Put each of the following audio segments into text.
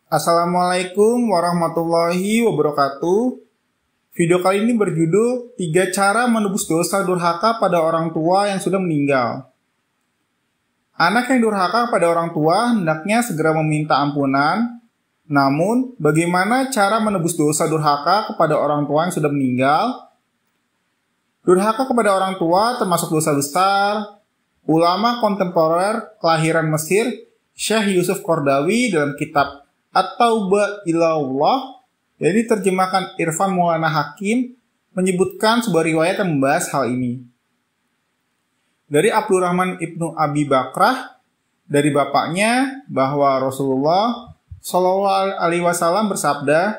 Assalamualaikum warahmatullahi wabarakatuh. Video kali ini berjudul 3 cara menebus dosa durhaka pada orang tua yang sudah meninggal. Anak yang durhaka pada orang tua hendaknya segera meminta ampunan. Namun, bagaimana cara menebus dosa durhaka kepada orang tua yang sudah meninggal? Durhaka kepada orang tua termasuk dosa besar. Ulama kontemporer kelahiran Mesir, Syekh Yusuf Qaradawi dalam kitab At-Taubah Ilallah, yang diterjemahkan Irfan Maulana Hakim, menyebutkan sebuah riwayat yang membahas hal ini. Dari Abdurrahman ibnu Abi Bakrah, dari bapaknya, bahwa Rasulullah Shallallahu Alaihi Wasallam bersabda,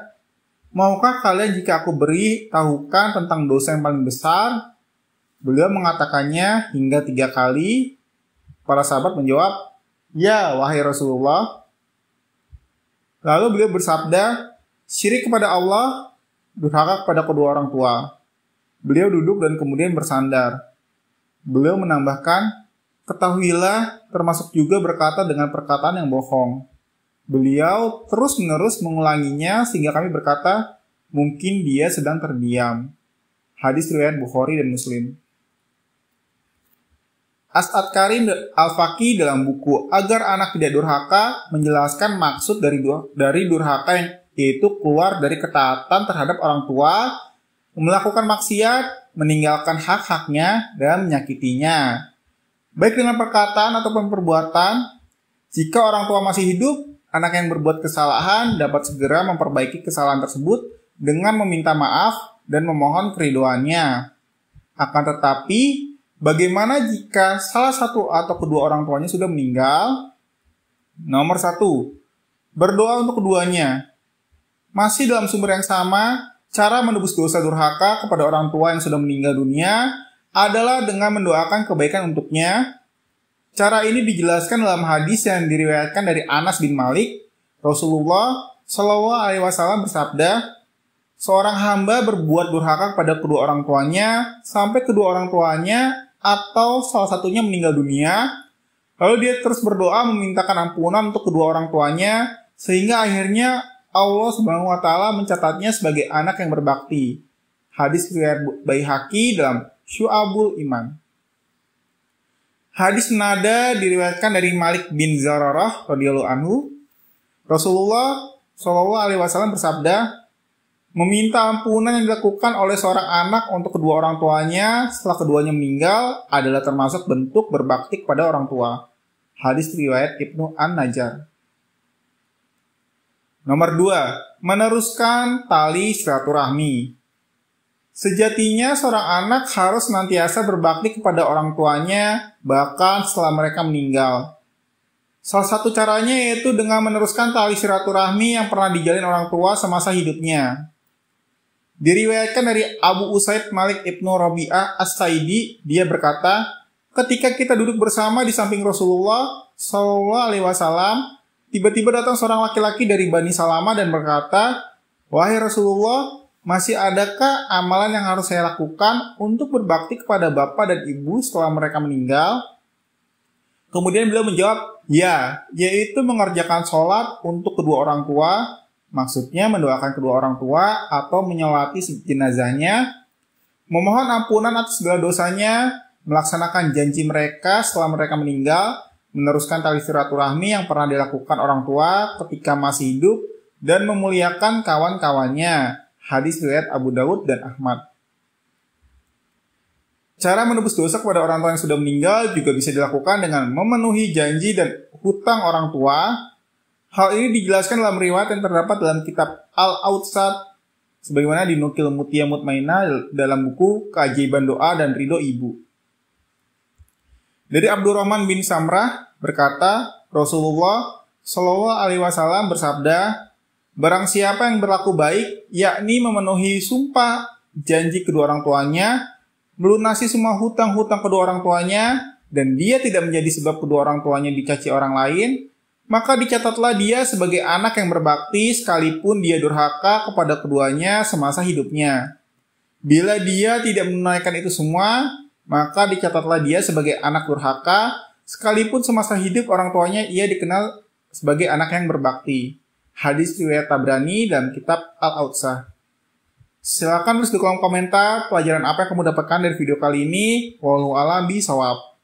"Maukah kalian jika aku beri tahukan tentang dosa yang paling besar?" Beliau mengatakannya hingga 3 kali. Para sahabat menjawab, "Ya, wahai Rasulullah." Lalu beliau bersabda, "Syirik kepada Allah, durhaka kepada kedua orang tua." Beliau duduk dan kemudian bersandar. Beliau menambahkan, "Ketahuilah, termasuk juga berkata dengan perkataan yang bohong." Beliau terus-menerus mengulanginya sehingga kami berkata, mungkin dia sedang terdiam. Hadis riwayat Bukhari dan Muslim. As'ad Karim Al-Faqih dalam buku Agar Anak Tidak Durhaka menjelaskan maksud dari durhaka, yang yaitu keluar dari ketaatan terhadap orang tua, melakukan maksiat, meninggalkan hak-haknya, dan menyakitinya. Baik dengan perkataan ataupun perbuatan. Jika orang tua masih hidup, anak yang berbuat kesalahan dapat segera memperbaiki kesalahan tersebut dengan meminta maaf dan memohon keridhoannya. Akan tetapi, bagaimana jika salah satu atau kedua orang tuanya sudah meninggal? Nomor 1. Berdoa untuk keduanya. Masih dalam sumber yang sama, cara menebus dosa durhaka kepada orang tua yang sudah meninggal dunia adalah dengan mendoakan kebaikan untuknya. Cara ini dijelaskan dalam hadis yang diriwayatkan dari Anas bin Malik. Rasulullah Shallallahu Alaihi Wasallam bersabda, "Seorang hamba berbuat durhaka kepada kedua orang tuanya sampai kedua orang tuanya atau salah satunya meninggal dunia, lalu dia terus berdoa memintakan ampunan untuk kedua orang tuanya, sehingga akhirnya Allah Subhanahu wa Ta'ala mencatatnya sebagai anak yang berbakti." Hadis riwayat Baihaqi dalam Syu'abul Iman. Hadis nada diriwayatkan dari Malik bin Zararah radhiyallahu anhu. Rasulullah Shallallahu Alaihi Wasallam bersabda, "Meminta ampunan yang dilakukan oleh seorang anak untuk kedua orang tuanya setelah keduanya meninggal adalah termasuk bentuk berbakti kepada orang tua." Hadis riwayat Ibnu An-Najjar. Nomor 2. Meneruskan tali silaturahmi. Sejatinya seorang anak harus senantiasa berbakti kepada orang tuanya bahkan setelah mereka meninggal. Salah satu caranya yaitu dengan meneruskan tali silaturahmi yang pernah dijalin orang tua semasa hidupnya. Diriwayatkan dari Abu Usaid Malik ibnu Rabi'ah As-Saidi, dia berkata, "Ketika kita duduk bersama di samping Rasulullah Shallallahu Alaihi Wasallam, tiba-tiba datang seorang laki-laki dari Bani Salamah dan berkata, 'Wahai Rasulullah, masih adakah amalan yang harus saya lakukan untuk berbakti kepada bapak dan ibu setelah mereka meninggal?' Kemudian beliau menjawab, 'Ya, yaitu mengerjakan sholat untuk kedua orang tua,' maksudnya mendoakan kedua orang tua atau menyolati jenazahnya, memohon ampunan atas segala dosanya, melaksanakan janji mereka setelah mereka meninggal, meneruskan tali silaturahmi yang pernah dilakukan orang tua ketika masih hidup, dan memuliakan kawan-kawannya." Hadis riwayat Abu Dawud dan Ahmad. Cara menebus dosa kepada orang tua yang sudah meninggal juga bisa dilakukan dengan memenuhi janji dan hutang orang tua. Hal ini dijelaskan dalam riwayat yang terdapat dalam kitab Al-Awsat, sebagaimana dinukil Mutia Mutmainah dalam buku Keajaiban Doa dan Ridho Ibu. Dari Abdurrahman bin Samrah berkata, Rasulullah Shallallahu Alaihi Wasallam bersabda, "Barang siapa yang berlaku baik, yakni memenuhi sumpah janji kedua orang tuanya, melunasi semua hutang-hutang kedua orang tuanya, dan dia tidak menjadi sebab kedua orang tuanya dicaci orang lain, maka dicatatlah dia sebagai anak yang berbakti sekalipun dia durhaka kepada keduanya semasa hidupnya. Bila dia tidak menunaikan itu semua, maka dicatatlah dia sebagai anak durhaka sekalipun semasa hidup orang tuanya ia dikenal sebagai anak yang berbakti." hadis riwayat Tabrani, dan kitab Al-Awsat. Silakan tulis di kolom komentar pelajaran apa yang kamu dapatkan dari video kali ini. Wallahu a'lam bishawab.